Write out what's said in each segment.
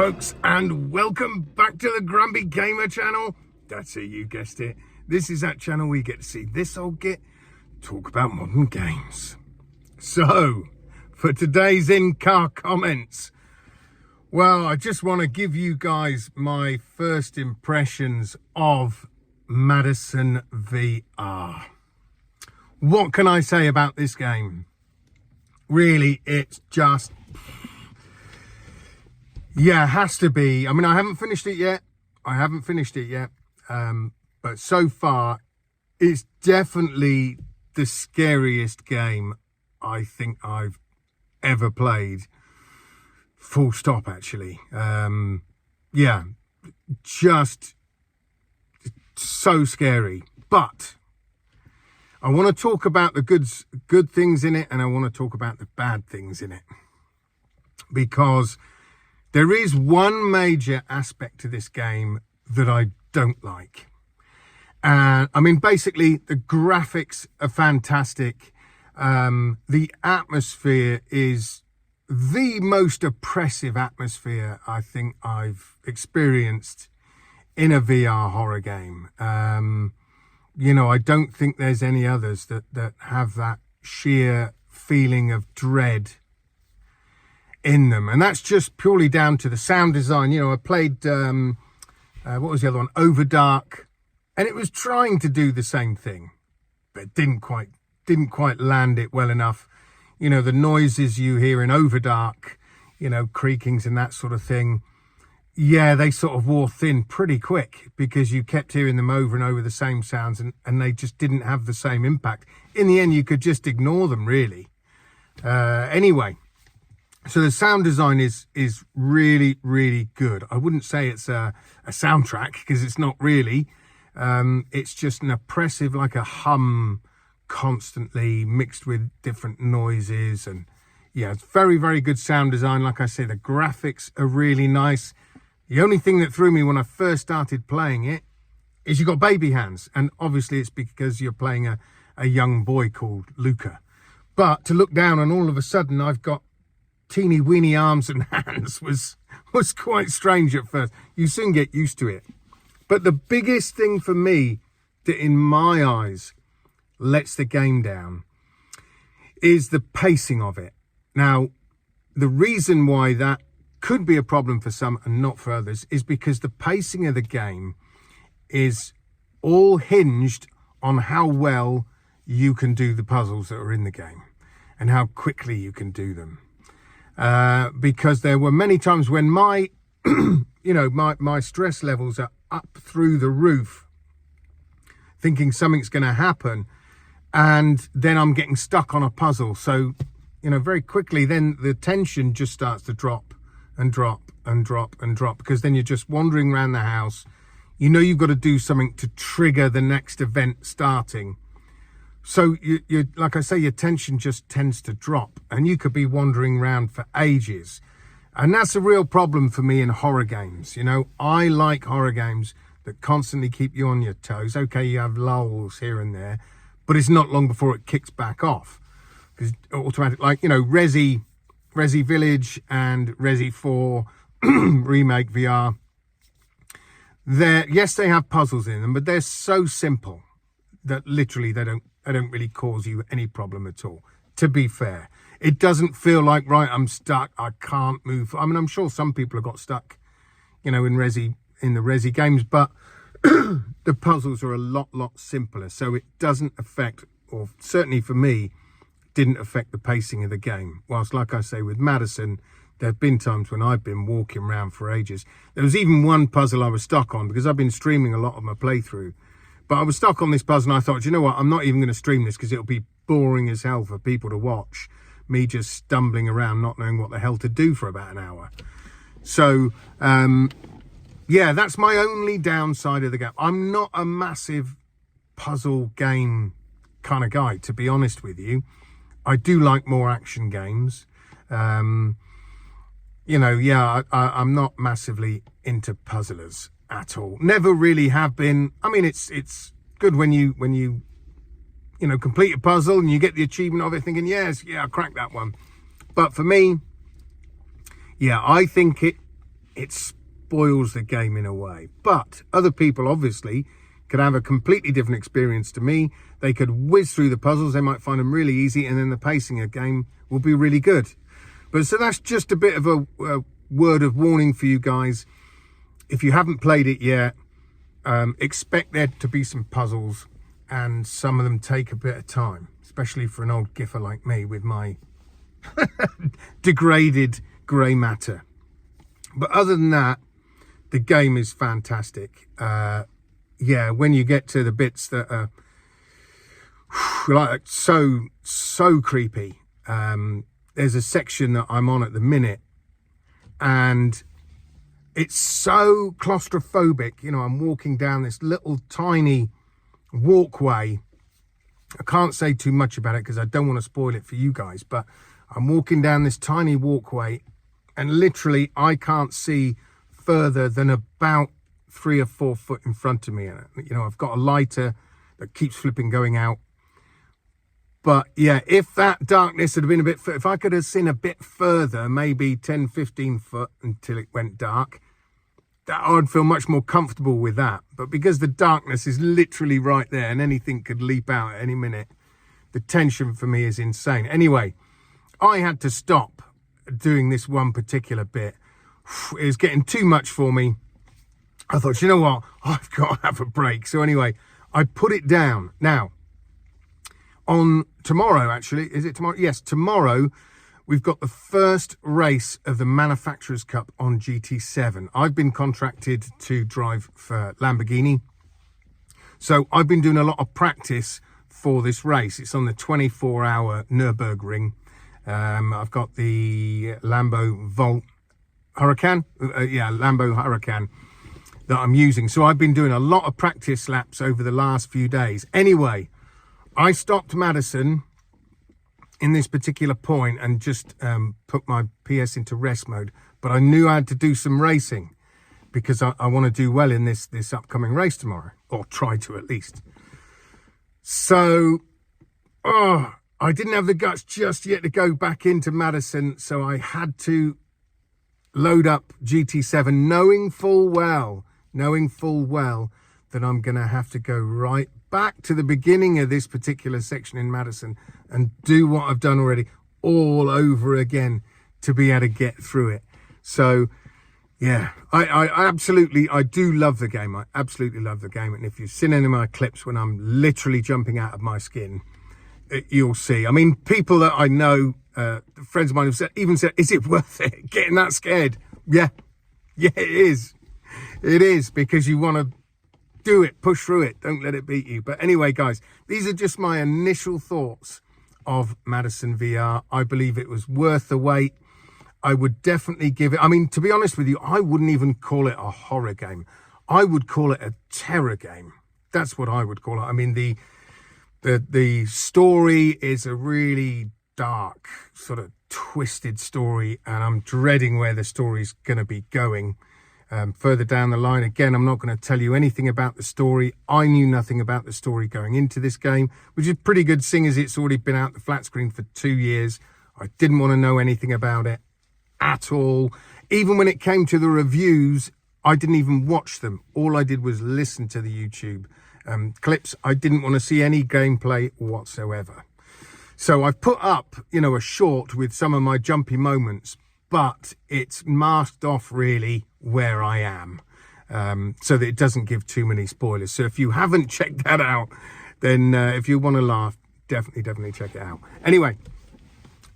folks, and welcome back to the Grumpy Gamer channel. That's it, you guessed it. This is that channel where you get to see this old git talk about modern games. So, for today's in-car comments, well, I just want to give you guys my first impressions of Madison VR. What can I say about this game? Really, it's just... yeah, it has to be. I mean, I haven't finished it yet. But so far, it's definitely the scariest game I think I've ever played. Full stop, actually. Yeah, just so scary. But I want to talk about the good things in it, and I want to talk about the bad things in it. Because there is one major aspect to this game that I don't like. I mean, basically, the graphics are fantastic. The atmosphere is the most oppressive atmosphere I think I've experienced in a VR horror game. You know, I don't think there's any others that have that sheer feeling of dread in them, and that's just purely down to the sound design. You know, I played what was the other one, Overdark, and it was trying to do the same thing, but it didn't quite land it well enough. You know, the noises you hear in Overdark, you know, creakings and that sort of thing, yeah, they sort of wore thin pretty quick because you kept hearing them over and over, the same sounds, and they just didn't have the same impact. In the end, you could just ignore them, really. Anyway, so the sound design is really, really good. I wouldn't say it's a soundtrack, because it's not really. It's just an oppressive, like a hum constantly mixed with different noises. And yeah, it's very, very good sound design. Like I say, the graphics are really nice. The only thing that threw me when I first started playing it is you got baby hands. And obviously it's because you're playing a young boy called Luca. But to look down and all of a sudden I've got teeny weeny arms and hands was quite strange at first. You soon get used to it. But the biggest thing for me that in my eyes lets the game down is the pacing of it. Now, the reason why that could be a problem for some and not for others is because the pacing of the game is all hinged on how well you can do the puzzles that are in the game and how quickly you can do them. Because there were many times when my, you know, my stress levels are up through the roof, thinking something's going to happen, and then I'm getting stuck on a puzzle. So, you know, very quickly, then the tension just starts to drop and drop and drop and drop, because then you're just wandering around the house. You know, you've got to do something to trigger the next event starting. So you like I say, your tension just tends to drop, and you could be wandering around for ages. And that's a real problem for me in horror games. You know, I like horror games that constantly keep you on your toes. Okay, you have lulls here and there, but it's not long before it kicks back off. Because automatic, like, you know, Resi Village and Resi 4 Remake VR, yes, they have puzzles in them, but they're so simple that literally they don't really cause you any problem at all. To be fair, it doesn't feel like, right, I'm stuck, I can't move. I mean, I'm sure some people have got stuck, you know, in the Resi games, but the puzzles are a lot simpler. So it doesn't affect, or certainly for me, didn't affect the pacing of the game. Whilst, like I say, with Madison, there have been times when I've been walking around for ages. There was even one puzzle I was stuck on, because I've been streaming a lot of my playthrough. But I was stuck on this puzzle, and I thought, you know what, I'm not even going to stream this because it'll be boring as hell for people to watch. Me just stumbling around, not knowing what the hell to do for about an hour. So, yeah, that's my only downside of the game. I'm not a massive puzzle game kind of guy, to be honest with you. I do like more action games. You know, yeah, I'm not massively into puzzlers at all. Never really have been. I mean, it's good when you know, complete a puzzle and you get the achievement of it, thinking, yes, yeah, I cracked that one. But for me, yeah, I think it spoils the game in a way. But other people obviously could have a completely different experience to me. They could whiz through the puzzles, they might find them really easy, and then the pacing of the game will be really good. But so that's just a bit of a word of warning for you guys. If you haven't played it yet, expect there to be some puzzles, and some of them take a bit of time, especially for an old giffer like me with my degraded grey matter. But other than that, the game is fantastic. Yeah, when you get to the bits that are like so creepy, there's a section that I'm on at the minute, and it's so claustrophobic. You know, I'm walking down this little tiny walkway. I can't say too much about it because I don't want to spoil it for you guys, but I'm walking down this tiny walkway, and literally I can't see further than about 3 or 4 foot in front of me. You know, I've got a lighter that keeps flipping going out. But yeah, if that darkness had been a bit, if I could have seen a bit further, maybe 10, 15 foot until it went dark, that I'd feel much more comfortable with that. But because the darkness is literally right there and anything could leap out at any minute, the tension for me is insane. Anyway, I had to stop doing this one particular bit. It was getting too much for me. I thought, you know what? I've got to have a break. So anyway, I put it down. Now, on tomorrow, actually, is it tomorrow? Yes, tomorrow, we've got the first race of the Manufacturers' Cup on GT7. I've been contracted to drive for Lamborghini. So I've been doing a lot of practice for this race. It's on the 24-hour Nürburgring. I've got the Lambo Volt Huracan. Lambo Huracan that I'm using. So I've been doing a lot of practice laps over the last few days. Anyway, I stopped Madison in this particular point and just put my PS into rest mode. But I knew I had to do some racing because I want to do well in this upcoming race tomorrow, or try to at least. So, I didn't have the guts just yet to go back into Madison, so I had to load up GT7, knowing full well that I'm going to have to go right back to the beginning of this particular section in Madison and do what I've done already all over again to be able to get through it. So yeah, I do love the game. I absolutely love the game. And if you've seen any of my clips when I'm literally jumping out of my skin, you'll see. I mean, people that I know, friends of mine have said, is it worth it getting that scared? Yeah, it is. It is, because you want to do it, push through it, don't let it beat you. But anyway, guys, these are just my initial thoughts of Madison VR. I believe it was worth the wait. I would definitely give it, I mean, to be honest with you, I wouldn't even call it a horror game. I would call it a terror game. That's what I would call it. I mean, the story is a really dark, sort of twisted story, and I'm dreading where the story's going to be going. Further down the line, again, I'm not going to tell you anything about the story. I knew nothing about the story going into this game, which is pretty good, seeing as it's already been out the flat screen for 2 years. I didn't want to know anything about it at all. Even when it came to the reviews, I didn't even watch them. All I did was listen to the YouTube clips. I didn't want to see any gameplay whatsoever. So I've put up, a short with some of my jumpy moments, but it's masked off really where I am, so that it doesn't give too many spoilers. So if you haven't checked that out, then if you want to laugh, definitely check it out. Anyway,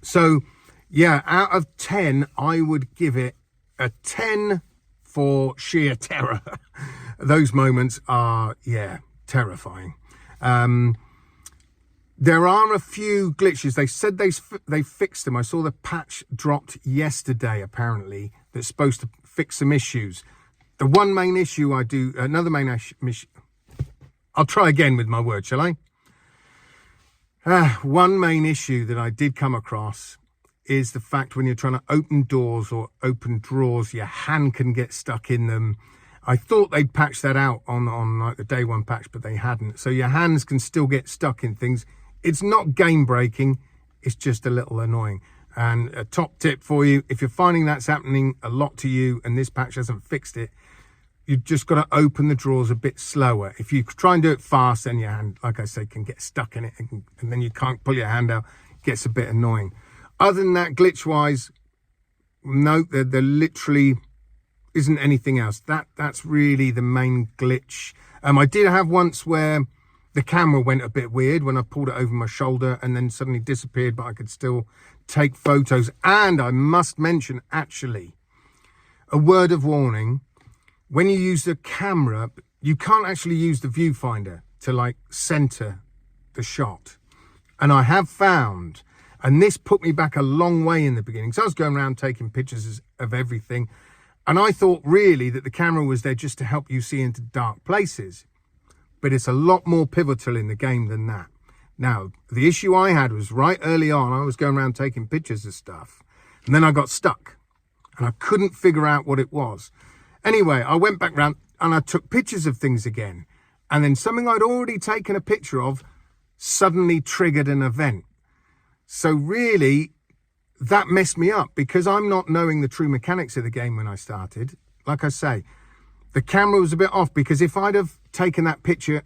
so yeah, out of 10, I would give it a 10 for sheer terror. Those moments are, terrifying. There are a few glitches. They said they fixed them. I saw the patch dropped yesterday, apparently, that's supposed to fix some issues. The one main issue another main issue, I'll try again with my words, shall I? One main issue that I did come across is the fact when you're trying to open doors or open drawers, your hand can get stuck in them. I thought they'd patch that out on like the day one patch, but they hadn't. So your hands can still get stuck in things. It's not game breaking, it's just a little annoying. And a top tip for you, if you're finding that's happening a lot to you and this patch hasn't fixed it, you've just got to open the drawers a bit slower. If you try and do it fast, then your hand, like I say, can get stuck in it, and then you can't pull your hand out. It gets a bit annoying. Other than that, glitch-wise, no, there literally isn't anything else. That's really the main glitch. I did have once where the camera went a bit weird when I pulled it over my shoulder and then suddenly disappeared, but I could still take photos. And I must mention, actually, a word of warning: when you use the camera, you can't actually use the viewfinder to like center the shot. And I have found, and this put me back a long way in the beginning, so I was going around taking pictures of everything, and I thought really that the camera was there just to help you see into dark places. But it's a lot more pivotal in the game than that. Now, the issue I had was right early on, I was going around taking pictures of stuff, and then I got stuck, and I couldn't figure out what it was. Anyway, I went back round, and I took pictures of things again, and then something I'd already taken a picture of suddenly triggered an event. So really, that messed me up, because I'm not knowing the true mechanics of the game when I started. Like I say, the camera was a bit off, because if I'd have taken that picture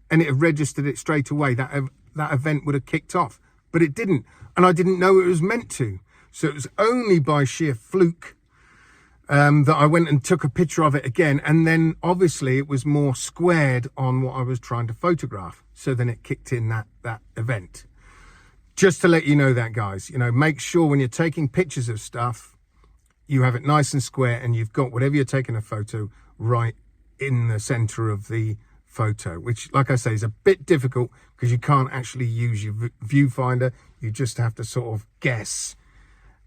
and it had registered it straight away, that event would have kicked off. But it didn't, and I didn't know it was meant to. So it was only by sheer fluke that I went and took a picture of it again. And then obviously it was more squared on what I was trying to photograph. So then it kicked in that event. Just to let you know that, guys, you know, make sure when you're taking pictures of stuff, you have it nice and square, and you've got whatever you're taking a photo right in the center of the photo, which, like I say, is a bit difficult because you can't actually use your viewfinder. You just have to sort of guess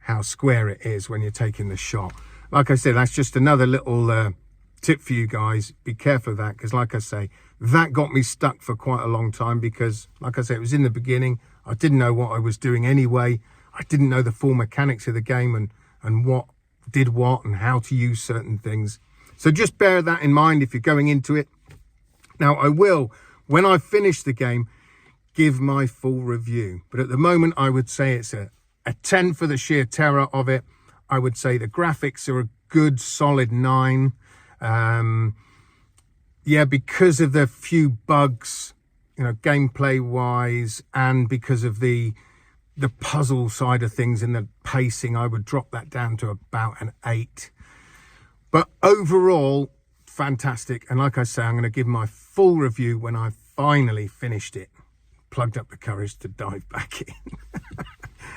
how square it is when you're taking the shot. Like I said, that's just another little tip for you guys. Be careful of that, because like I say, that got me stuck for quite a long time, because like I say, it was in the beginning. I didn't know what I was doing anyway. I didn't know the full mechanics of the game and what did what and how to use certain things. So just bear that in mind if you're going into it. Now, I will, when I finish the game, give my full review. But at the moment, I would say it's a 10 for the sheer terror of it. I would say the graphics are a good, solid 9. Yeah, because of the few bugs, you know, gameplay-wise, and because of the puzzle side of things and the pacing, I would drop that down to about an 8. But overall, fantastic. And like I say, I'm going to give my full review when I finally finished it. Plugged up the courage to dive back in.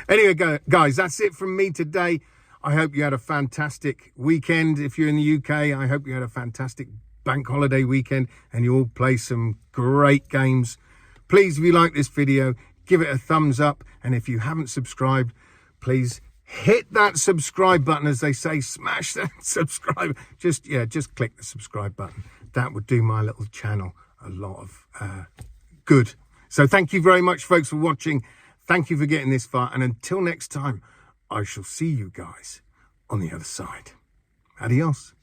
Anyway, guys, that's it from me today. I hope you had a fantastic weekend. If you're in the UK, I hope you had a fantastic bank holiday weekend and you all play some great games. Please, if you like this video, give it a thumbs up. And if you haven't subscribed, please hit that subscribe button. As they say, smash that subscribe. Just click the subscribe button. That would do my little channel a lot of good. So thank you very much, folks, for watching. Thank you for getting this far. And until next time, I shall see you guys on the other side. Adios.